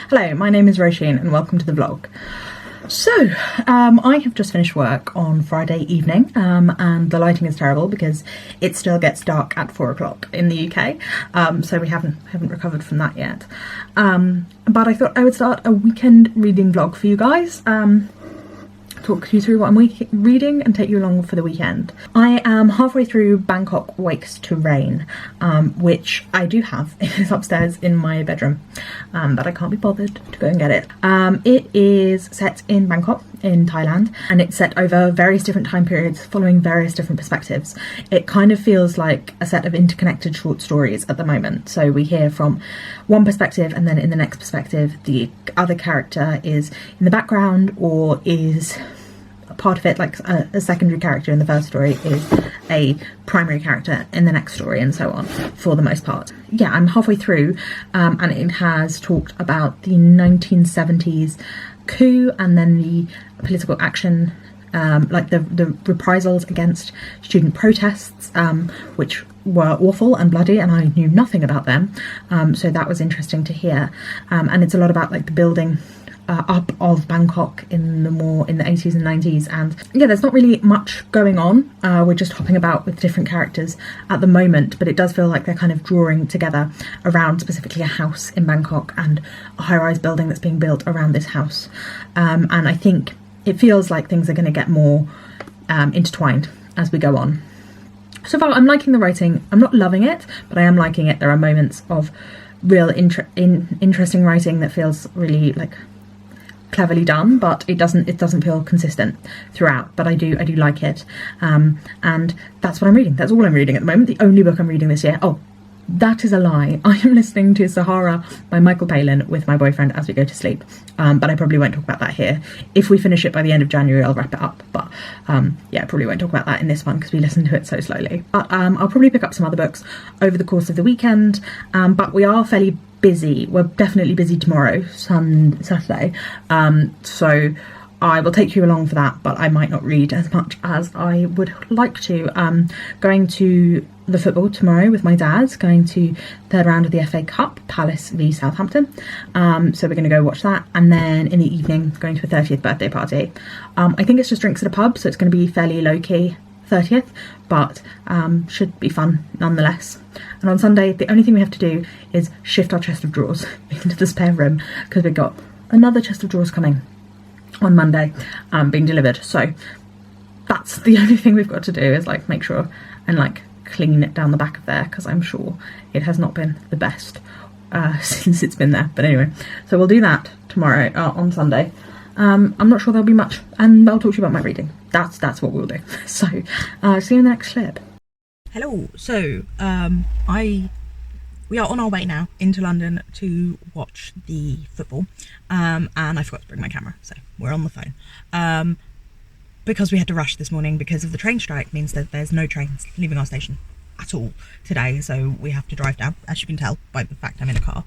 Hello, my name is Roisin and welcome to the vlog. So, I have just finished work on Friday evening and the lighting is terrible because it still gets dark at 4 o'clock in the UK, so we haven't recovered from that yet. But I thought I would start a weekend reading vlog for you guys. Talk you through what I'm reading and take you along for the weekend. I am halfway through Bangkok Wakes to Rain, which I do have. It's upstairs in my bedroom, but I can't be bothered to go and get it. It is set in Bangkok in Thailand, and it's set over various different time periods following various different perspectives. It kind of feels like a set of interconnected short stories at the moment. So we hear from one perspective and then in the next perspective the other character is in the background or is part of it, like a secondary character in the first story is a primary character in the next story, and so on, for the most part. Yeah, I'm halfway through, and it has talked about the 1970s coup and then the political action, like the reprisals against student protests, which were awful and bloody, and I knew nothing about them, so that was interesting to hear. And it's a lot about like the building up of Bangkok in the 80s and 90s, and yeah, there's not really much going on. We're just hopping about with different characters at the moment, but it does feel like they're kind of drawing together around specifically a house in Bangkok and a high-rise building that's being built around this house, and I think it feels like things are going to get more intertwined as we go on. So far I'm liking the writing. I'm not loving it, but I am liking it. There are moments of real interesting writing that feels really like cleverly done, but it doesn't feel consistent throughout, but I do like it, and that's what I'm reading. That's all I'm reading at the moment. The only book I'm reading this year. Oh, that is a lie. I am listening to Sahara by Michael Palin with my boyfriend as we go to sleep, but I probably won't talk about that here. If we finish it by the end of January, I'll wrap it up, but yeah, I probably won't talk about that in this one because we listen to it so slowly. But I'll probably pick up some other books over the course of the weekend, but we are fairly busy. We're definitely busy tomorrow, Saturday, so I will take you along for that, but I might not read as much as I would like to. Going to the football tomorrow with my dad, going to third round of the FA Cup, Palace v Southampton, so we're going to go watch that, and then in the evening going to a 30th birthday party. I think it's just drinks at a pub, so it's going to be fairly low-key 30th, but should be fun nonetheless. And on Sunday the only thing we have to do is shift our chest of drawers into the spare room because we've got another chest of drawers coming on Monday, being delivered, so that's the only thing we've got to do is like make sure and like clean it down the back of there, because I'm sure it has not been the best since it's been there. But anyway, so we'll do that tomorrow, on Sunday. I'm not sure there'll be much, and I'll talk to you about my reading. That's what we'll do. So see you in the next clip. Hello. So we are on our way now into London to watch the football, and I forgot to bring my camera, so we're on the phone, because we had to rush this morning because of the train strike. Means that there's no trains leaving our station at all today, so we have to drive down, as you can tell by the fact I'm in a car,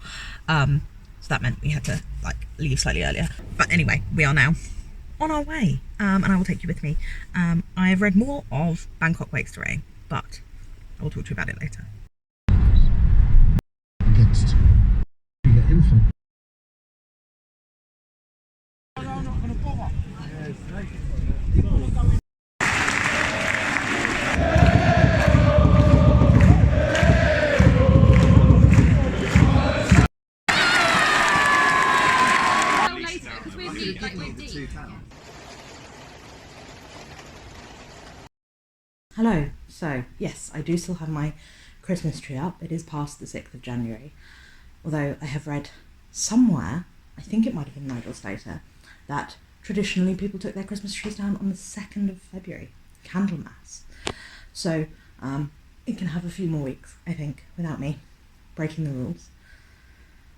so that meant we had to like leave slightly earlier. But anyway, we are now on our way, and I will take you with me. I have read more of Bangkok Wakes to Rain, but I will talk to you about it later. Against you get infant. Hello. So yes, I do still have my Christmas tree up. It is past the 6th of January, although I have read somewhere, I think it might have been Nigel's data, that traditionally people took their Christmas trees down on the 2nd of February, Candlemas. So it can have a few more weeks, I think, without me breaking the rules.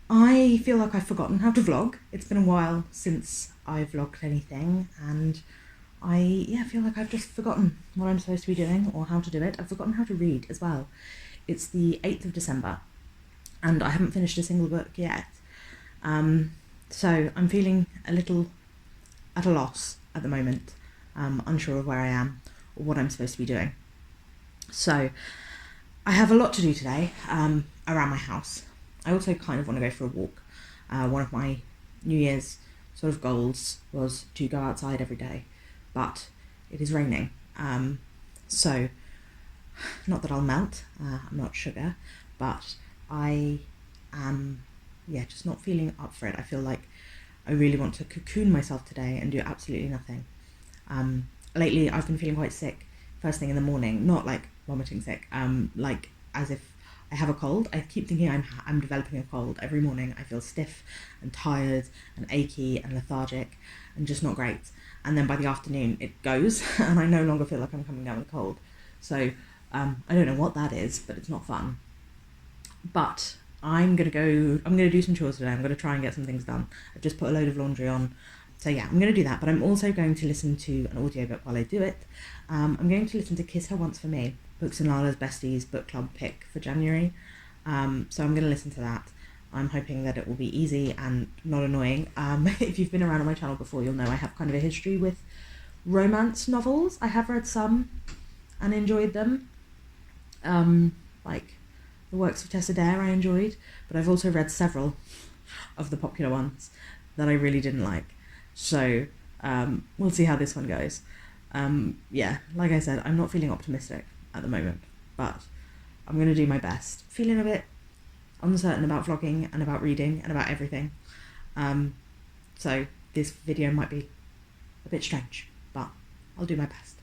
I feel like I've forgotten how to vlog. It's been a while since I've vlogged anything, and I feel like I've just forgotten what I'm supposed to be doing or how to do it. I've forgotten how to read as well. It's the 8th of December and I haven't finished a single book yet. So I'm feeling a little at a loss at the moment, unsure of where I am or what I'm supposed to be doing. So I have a lot to do today around my house. I also kind of want to go for a walk. One of my New Year's sort of goals was to go outside every day, but it is raining. So, not that I'll melt, I'm not sugar, but I am, just not feeling up for it. I feel like I really want to cocoon myself today and do absolutely nothing. Lately I've been feeling quite sick first thing in the morning, not like vomiting sick, like as if I have a cold. I keep thinking I'm developing a cold. Every morning I feel stiff and tired and achy and lethargic and just not great. And then by the afternoon it goes and I no longer feel like I'm coming down with a cold. So I don't know what that is, but it's not fun. But I'm gonna do some chores today. I'm gonna try and get some things done. I've just put a load of laundry on. So yeah, I'm gonna do that, but I'm also going to listen to an audiobook while I do it. I'm going to listen to Kiss Her Once for Me, Books and Lala's Besties book club pick for January. So I'm gonna listen to that. I'm hoping that it will be easy and not annoying. If you've been around on my channel before, you'll know I have kind of a history with romance novels. I have read some and enjoyed them. Like the works of Tessa Dare I enjoyed, but I've also read several of the popular ones that I really didn't like. So we'll see how this one goes. Like I said, I'm not feeling optimistic at the moment, but I'm going to do my best. Feeling a bit uncertain about vlogging and about reading and about everything. So this video might be a bit strange, but I'll do my best.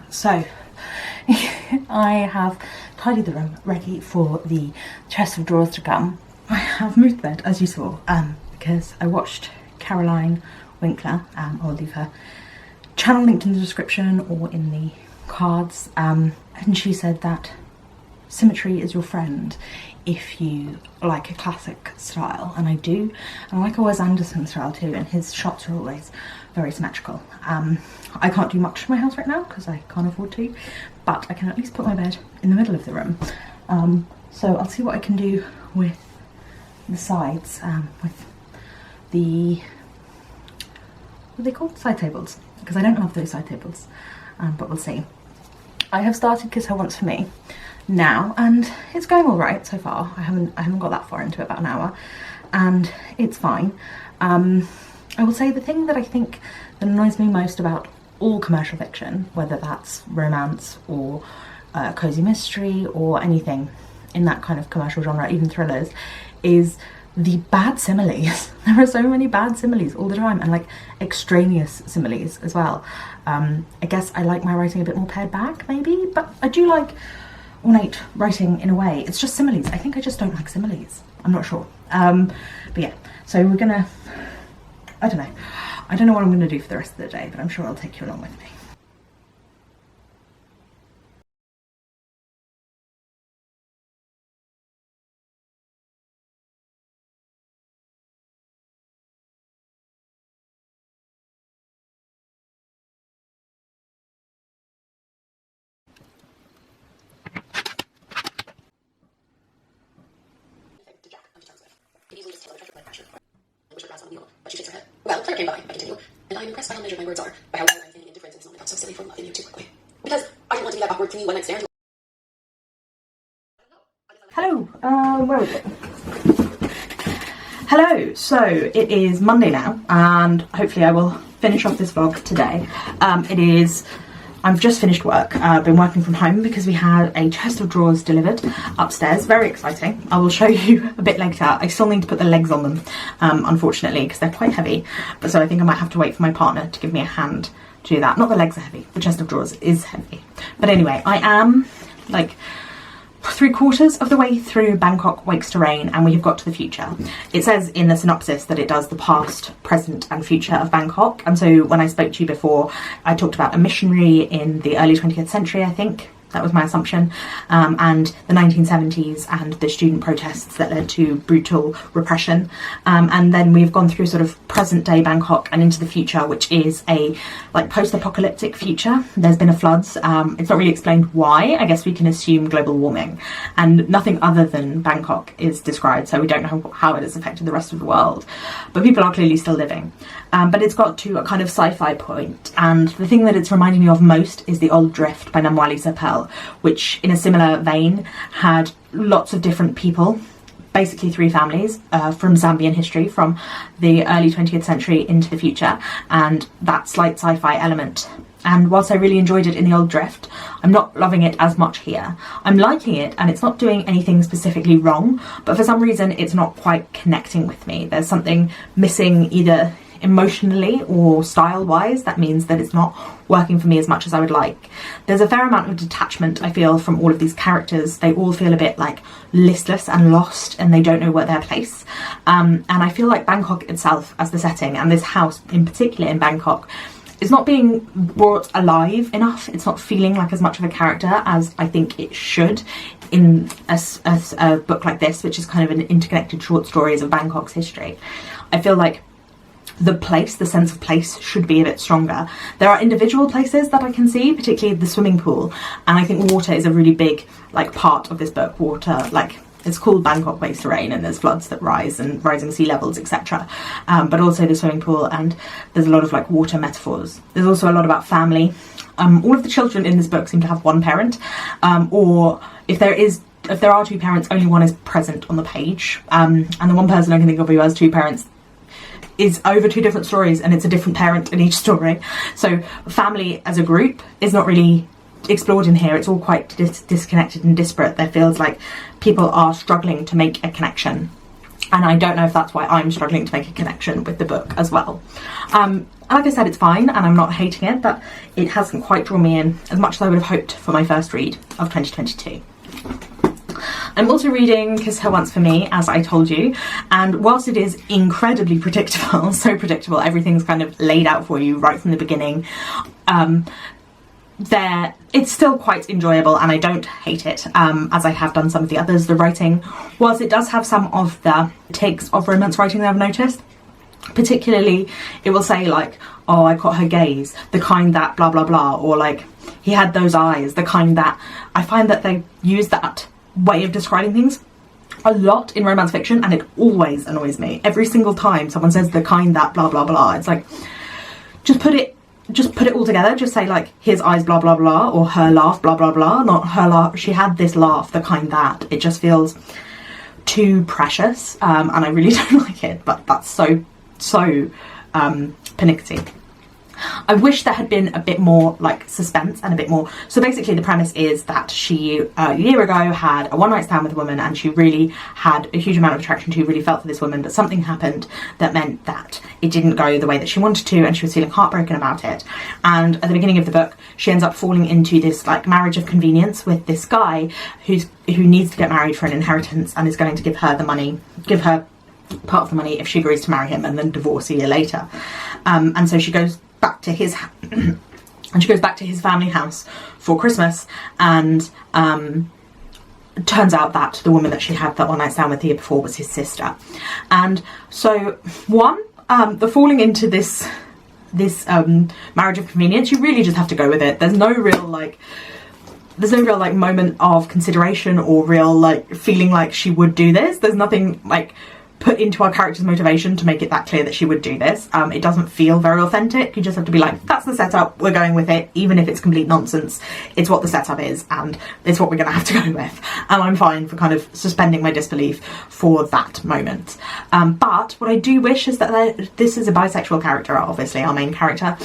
So I have tidied the room ready for the chest of drawers to come. I have moved the bed, as you saw, because I watched Caroline Winkler. I'll leave her channel linked in the description or in the cards, and she said that symmetry is your friend if you like a classic style, and I do. And I like a Wes Anderson style too, and his shots are always very symmetrical. I can't do much in my house right now because I can't afford to, but I can at least put my bed in the middle of the room. So I'll see what I can do with the sides, with the, what are they called? Side tables, because I don't have those side tables, but we'll see. I have started Kiss Her Once for Me now, and it's going all right so far. I haven't got that far into it, about an hour, and it's fine. I will say the thing that I think that annoys me most about all commercial fiction, whether that's romance or cozy mystery or anything in that kind of commercial genre, even thrillers, is the bad similes. There are so many bad similes all the time, and like extraneous similes as well. I guess I like my writing a bit more pared back maybe, but I do like ornate writing in a way. It's just similes. I think I just don't like similes. I'm not sure. But yeah, so we're gonna, I don't know what I'm gonna do for the rest of the day, but I'm sure I'll take you along with me. came by, I continue, and I am impressed by how measured my words are, by how well I'm feeling indifference in this moment felt so silly from loving you too quickly. Because I didn't want to be that awkward clingy one-night stand. Hello, where is it? Hello, so it is Monday now, and hopefully I will finish off this vlog today. I've just finished work. I've been working from home because we had a chest of drawers delivered upstairs. Very exciting. I will show you a bit later. I still need to put the legs on them, unfortunately, because they're quite heavy. But so I think I might have to wait for my partner to give me a hand to do that. Not the legs are heavy, the chest of drawers is heavy. But anyway, I am like 3/4 of the way through Bangkok Wakes to Rain, and we have got to the future. It says in the synopsis that it does the past, present and future of Bangkok, and so when I spoke to you before, I talked about a missionary in the early 20th century, I think. That was my assumption, and the 1970s and the student protests that led to brutal repression, and then we've gone through sort of present day Bangkok and into the future, which is a like post-apocalyptic future. There's been a floods. It's not really explained why. I guess we can assume global warming, and nothing other than Bangkok is described, so we don't know how it has affected the rest of the world, but people are clearly still living. But it's got to a kind of sci-fi point, and the thing that it's reminding me of most is The Old Drift by Namwali Serpell, which in a similar vein had lots of different people, basically 3 families from Zambian history from the early 20th century into the future, and that slight sci-fi element. And whilst I really enjoyed it in The Old Drift, I'm not loving it as much here. I'm liking it and it's not doing anything specifically wrong, but for some reason it's not quite connecting with me. There's something missing either emotionally or style-wise that means that it's not working for me as much as I would like. There's a fair amount of detachment I feel from all of these characters. They all feel a bit like listless and lost, and they don't know what their place. And I feel like Bangkok itself as the setting, and this house in particular in Bangkok, is not being brought alive enough. It's not feeling like as much of a character as I think it should in a book like this, which is kind of an interconnected short stories of Bangkok's history. I feel like the place, the sense of place, should be a bit stronger. There are individual places that I can see, particularly the swimming pool, and I think water is a really big like part of this book. Water, like, it's called Bangkok Wakes to Rain, and there's floods that rise and rising sea levels, etc. But also the swimming pool, and there's a lot of like water metaphors. There's also a lot about family. All of the children in this book seem to have one parent, or if there are 2 parents, only one is present on the page, and the one person I can think of who has 2 parents is over 2 different stories, and it's a different parent in each story. So family as a group is not really explored in here. It's all quite disconnected and disparate. There feels like people are struggling to make a connection, and I don't know if that's why I'm struggling to make a connection with the book as well. Like I said, it's fine and I'm not hating it, but it hasn't quite drawn me in as much as I would have hoped for my first read of 2022. I'm also reading Kiss Her Once for Me, as I told you, and whilst it is incredibly predictable, so predictable, everything's kind of laid out for you right from the beginning, it's still quite enjoyable and I don't hate it, as I have done some of the others. The writing, whilst it does have some of the takes of romance writing that I've noticed, particularly it will say like, oh, I caught her gaze, the kind that blah blah blah, or like, he had those eyes, the kind that, I find that they use that way of describing things a lot in romance fiction, and it always annoys me. Every single time someone says the kind that blah blah blah, it's like, just put it all together. Just say like, his eyes blah blah blah, or her laugh blah blah blah, not her laugh, she had this laugh, the kind that. It just feels too precious, and I really don't like it, but that's so pernickety. I wish there had been a bit more like suspense and a bit more. So basically the premise is that she a year ago had a one-night stand with a woman, and she really had a huge amount of attraction to, really felt for this woman, but something happened that meant that it didn't go the way that she wanted to, and she was feeling heartbroken about it. And at the beginning of the book she ends up falling into this like marriage of convenience with this guy who needs to get married for an inheritance, and is going to give her the money, give her part of the money if she agrees to marry him, and then divorce a year later. And so she goes back to his family house for Christmas, and turns out that the woman that she had that one night stand with the year before was his sister. And so the falling into this marriage of convenience, you really just have to go with it. There's no real like moment of consideration or real like feeling like she would do this. There's nothing like put into our character's motivation to make it that clear that she would do this. It doesn't feel very authentic. You just have to be like, that's the setup, we're going with it, even if it's complete nonsense. It's what the setup is, and it's what we're going to have to go with. And I'm fine for kind of suspending my disbelief for that moment. But what I do wish is that this is a bisexual character, obviously, our main character.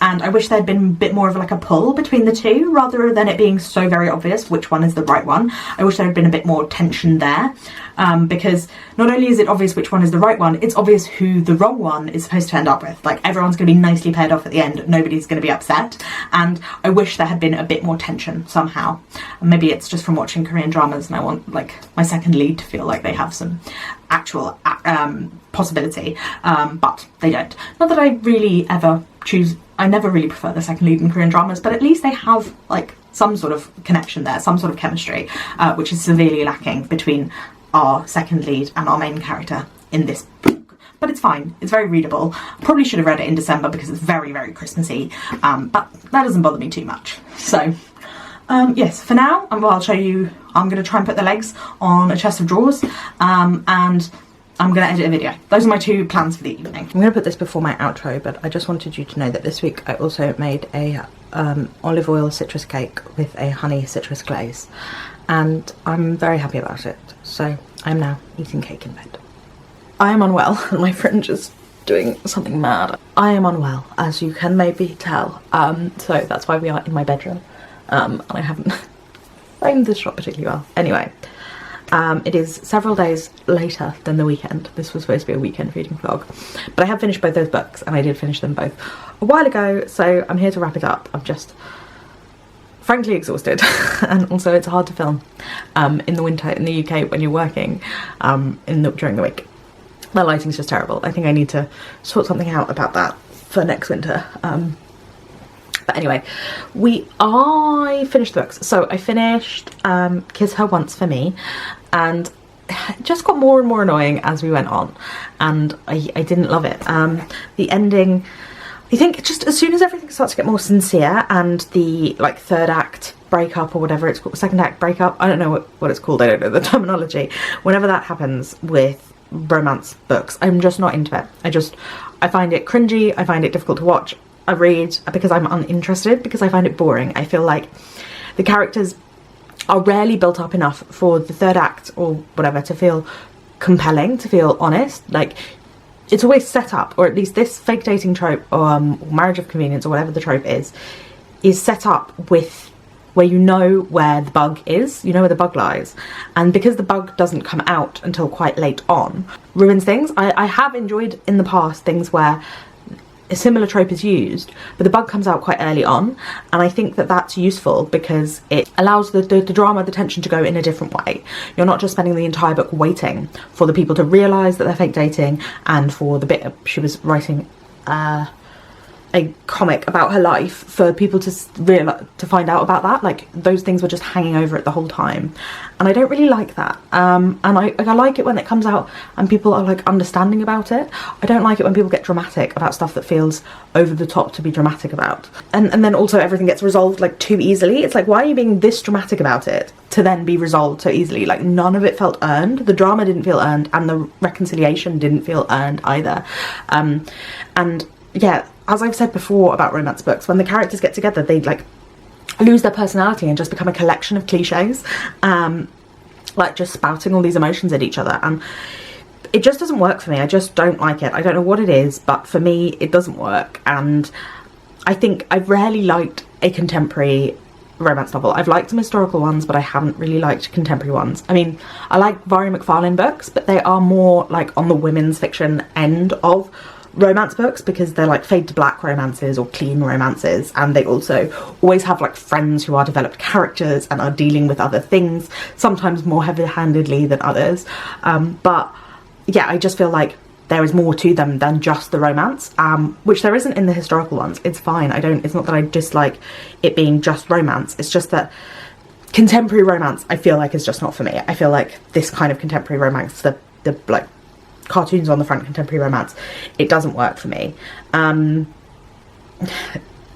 And I wish there'd been a bit more of like a pull between the two, rather than it being so very obvious which one is the right one. I wish there had been a bit more tension there, because not only is it obvious which one is the right one, it's obvious who the wrong one is supposed to end up with. Like, everyone's going to be nicely paired off at the end, nobody's going to be upset, and I wish there had been a bit more tension somehow. And maybe it's just from watching Korean dramas and I want like my second lead to feel like they have some actual possibility, but they don't. Not that I really ever choose, I never really prefer the second lead in Korean dramas, but at least they have like some sort of connection there, some sort of chemistry, which is severely lacking between our second lead and our main character in this book. But it's fine, it's very readable. Probably should have read it in December because it's very, very Christmassy, but that doesn't bother me too much. So yes, for now, well, I'll show you, I'm going to try and put the legs on a chest of drawers, and I'm going to edit a video. Those are my two plans for the evening. I'm going to put this before my outro, but I just wanted you to know that this week I also made a olive oil citrus cake with a honey citrus glaze, and I'm very happy about it. So I'm now eating cake in bed. I am unwell and my fringe is doing something mad. I am unwell, as you can maybe tell, so that's why we are in my bedroom, and I haven't framed this shot particularly well. Anyway, it is several days later than the weekend. This was supposed to be a weekend reading vlog, but I have finished both those books, and I did finish them both a while ago, so I'm here to wrap it up. I'm just frankly exhausted, and also it's hard to film in the winter in the UK when you're working during the week. The lighting's just terrible. I think I need to sort something out about that for next winter. But anyway, I finished the books. So I finished Kiss Her Once for Me, and it just got more and more annoying as we went on, and I didn't love it. The ending, I think just as soon as everything starts to get more sincere, and the like third act breakup or whatever it's called, second act breakup, I don't know what it's called, I don't know the terminology. Whenever that happens with romance books, I'm just not into it. I find it cringy, I find it difficult to watch. I read because I'm uninterested, because I find it boring. I feel like the characters are rarely built up enough for the third act or whatever to feel compelling, to feel honest. Like, it's always set up, or at least this fake dating trope, or marriage of convenience, or whatever the trope is set up with where you know where the bug is, you know where the bug lies, and because the bug doesn't come out until quite late on, ruins things. I have enjoyed in the past things where a similar trope is used, but the bug comes out quite early on, and I think that that's useful because it allows the drama, the tension to go in a different way. You're not just spending the entire book waiting for the people to realise that they're fake dating, and for the bit she was writing a comic about her life, for people to find out about that. Like, those things were just hanging over it the whole time, and I don't really like that. And I like it when it comes out and people are like understanding about it. I don't like it when people get dramatic about stuff that feels over the top to be dramatic about, and then also everything gets resolved like too easily. It's like, why are you being this dramatic about it to then be resolved so easily? Like, none of it felt earned. The drama didn't feel earned, and the reconciliation didn't feel earned either. And yeah, as I've said before about romance books, when the characters get together, they like lose their personality and just become a collection of cliches, like just spouting all these emotions at each other, and it just doesn't work for me. I just don't like it. I don't know what it is, but for me it doesn't work. And I think I've rarely liked a contemporary romance novel. I've liked some historical ones, but I haven't really liked contemporary ones. I mean, I like Vari McFarlane books, but they are more like on the women's fiction end of romance books, because they're like fade to black romances or clean romances, and they also always have like friends who are developed characters and are dealing with other things, sometimes more heavy-handedly than others, but yeah, I just feel like there is more to them than just the romance, which there isn't in the historical ones. It's fine. It's not that I dislike it being just romance, it's just that contemporary romance I feel like is just not for me. I feel like this kind of contemporary romance, the like cartoons on the front contemporary romance, it doesn't work for me.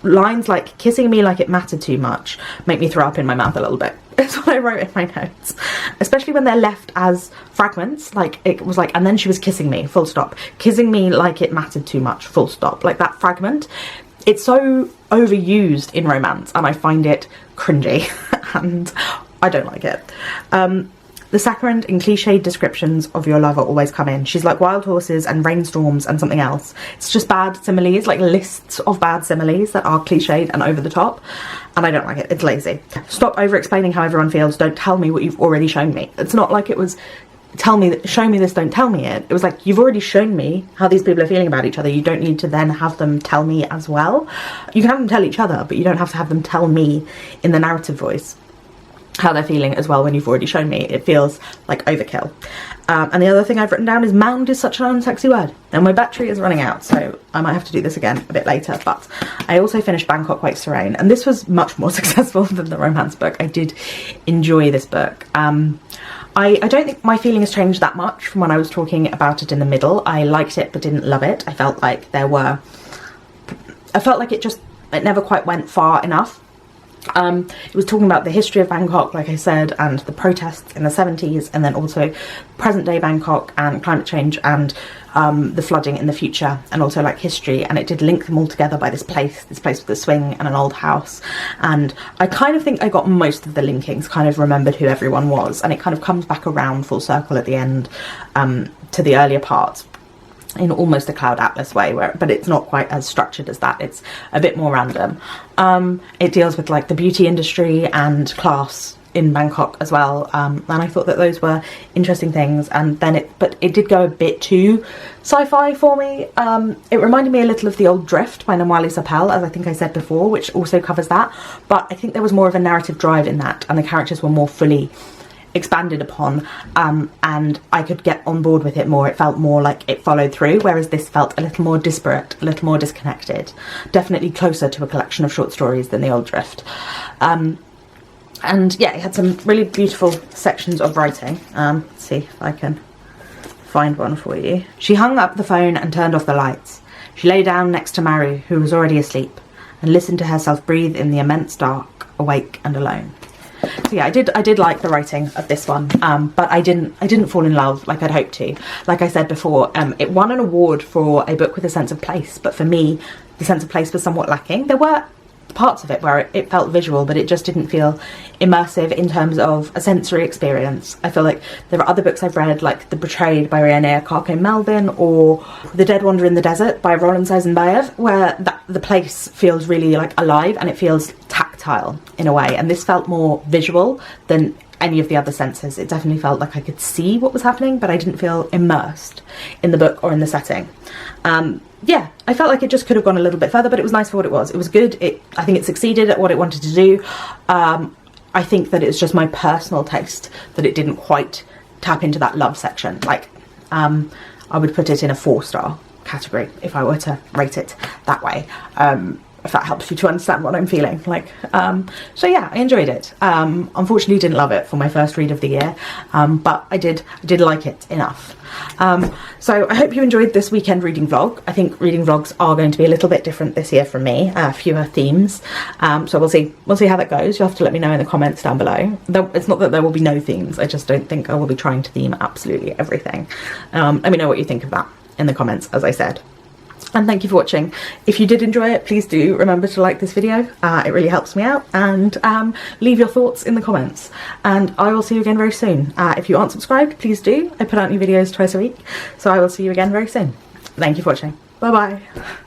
lines like kissing me like it mattered too much make me throw up in my mouth a little bit. That's what I wrote in my notes, especially when they're left as fragments. Like it was like, and then she was kissing me, full stop, kissing me like it mattered too much, full stop. Like that fragment, it's so overused in romance and I find it cringy and I don't like it. The saccharine and cliched descriptions of your lover always come in. She's like wild horses and rainstorms and something else. It's just bad similes, like lists of bad similes that are cliched and over the top, and I don't like it. It's lazy. Stop over explaining how everyone feels. Don't tell me what you've already shown me. It's not like it was show me this, don't tell me it. It was like, you've already shown me how these people are feeling about each other. You don't need to then have them tell me as well. You can have them tell each other, but you don't have to have them tell me in the narrative voice how they're feeling as well when you've already shown me. It feels like overkill. And the other thing I've written down is mound is such an unsexy word. Now my battery is running out, so I might have to do this again a bit later, but I also finished Bangkok Quite Serene, and this was much more successful than the romance book. I did enjoy this book. I don't think my feeling has changed that much from when I was talking about it in the middle. I liked it but didn't love it. I felt like it never quite went far enough. It was talking about the history of Bangkok, like I said, and the protests in the 70s, and then also present day Bangkok and climate change and the flooding in the future, and also like history, and it did link them all together by this place with a swing and an old house. And I kind of think I got most of the linkings, kind of remembered who everyone was, and it kind of comes back around full circle at the end to the earlier parts, in almost a Cloud Atlas way, but it's not quite as structured as that. It's a bit more random. It deals with like the beauty industry and class in Bangkok as well, and I thought that those were interesting things. And then but it did go a bit too sci-fi for me. It reminded me a little of The Old Drift by Namwali Sapel, as I think I said before, which also covers that, but I think there was more of a narrative drive in that, and the characters were more fully expanded upon, and I could get on board with it more. It felt more like it followed through, whereas this felt a little more disparate, a little more disconnected, definitely closer to a collection of short stories than The Old Drift. And yeah, it had some really beautiful sections of writing. Let's see if I can find one for you. She hung up the phone and turned off the lights. She lay down next to Maru, who was already asleep, and listened to herself breathe in the immense dark, awake and alone. So yeah, I did like the writing of this one, but I didn't fall in love like I'd hoped to. Like I said before, it won an award for a book with a sense of place, but for me, the sense of place was somewhat lacking. There were parts of it where it felt visual, but it just didn't feel immersive in terms of a sensory experience. I feel like there are other books I've read, like The Betrayed by Rianea Karke Melvin, or The Dead Wander in the Desert by Roland Seisenbaev, where the place feels really like alive and it feels tactile in a way, and this felt more visual than any of the other senses. It definitely felt like I could see what was happening, but I didn't feel immersed in the book or in the setting. Yeah, I felt like it just could have gone a little bit further, but it was nice for what it was. It was good. I think it succeeded at what it wanted to do. I think that it's just my personal taste that it didn't quite tap into that love section. Like, I would put it in a 4-star category if I were to rate it that way. If that helps you to understand what I'm feeling like. So yeah, I enjoyed it. Unfortunately didn't love it for my first read of the year, but I did like it enough. So I hope you enjoyed this weekend reading vlog. I think reading vlogs are going to be a little bit different this year from me, fewer themes. So we'll see how that goes. You'll have to let me know in the comments down below. It's not that there will be no themes, I just don't think I will be trying to theme absolutely everything. Let me know what you think of that in the comments, as I said. And thank you for watching. If you did enjoy it, please do remember to like this video. It really helps me out, and leave your thoughts in the comments. And I will see you again very soon. If you aren't subscribed, please do. I put out new videos twice a week, so I will see you again very soon. Thank you for watching. Bye bye.